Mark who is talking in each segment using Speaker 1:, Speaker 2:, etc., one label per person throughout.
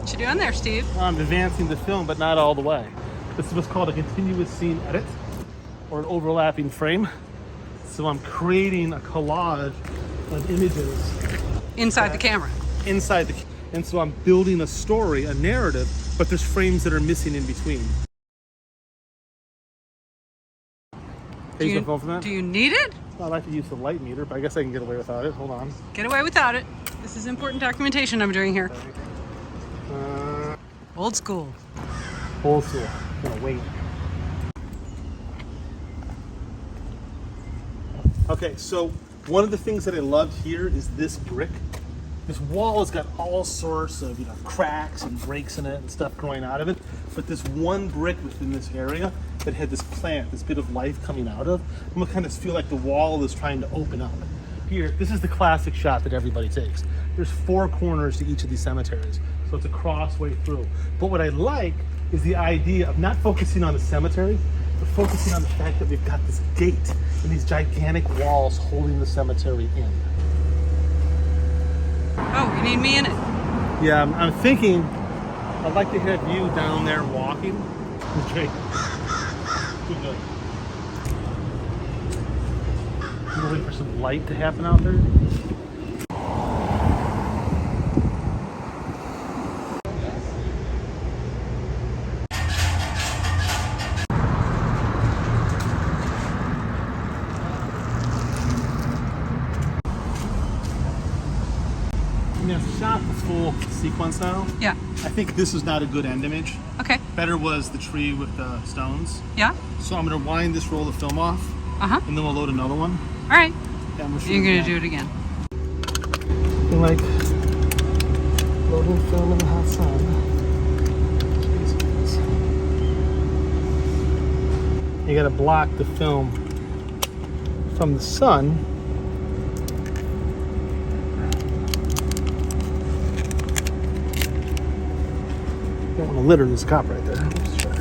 Speaker 1: What you doing there, Steve?
Speaker 2: I'm advancing the film, but not all the way. This is what's called a continuous scene edit, or an overlapping frame. So I'm creating a collage of images
Speaker 1: Inside the camera.
Speaker 2: And so I'm building a story, a narrative, but there's frames that are missing in between.
Speaker 1: Do you need it?
Speaker 2: I like to use the light meter, but I guess I can get away without it. Hold on.
Speaker 1: Get away without it. This is important documentation I'm doing here. Old school.
Speaker 2: Old school. I'm gonna wait. Okay, so one of the things that I loved here is this brick. This wall has got all sorts of, cracks and breaks in it and stuff growing out of it. But this one brick within this area that had this plant, this bit of life coming out of, I'm gonna kind of feel like the wall is trying to open up. Here, this is the classic shot that everybody takes. There's 4 corners to each of these cemeteries, so it's a cross way through. But what I like is the idea of not focusing on the cemetery, but focusing on the fact that we've got this gate and these gigantic walls holding the cemetery in.
Speaker 1: Oh, you need me in it?
Speaker 2: Yeah, I'm thinking I'd like to have you down there walking. Okay. Too good. I'm waiting for some light to happen out there. I've shot the full sequence now.
Speaker 1: Yeah.
Speaker 2: I think this is not a good end image.
Speaker 1: Okay.
Speaker 2: Better was the tree with the stones.
Speaker 1: Yeah.
Speaker 2: So I'm gonna wind this roll of film off. And then we'll load another one.
Speaker 1: All right.
Speaker 2: Yeah,
Speaker 1: You're gonna do it again.
Speaker 2: And like loading film in the hot sun. You gotta block the film from the sun. Don't want to litter this cop right there. Let's try.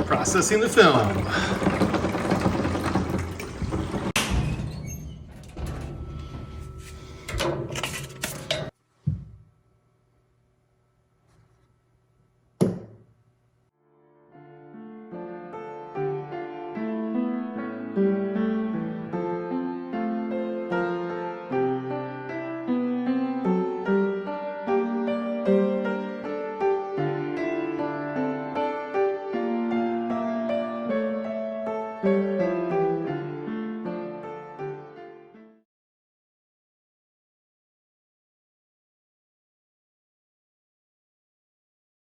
Speaker 2: Processing the film.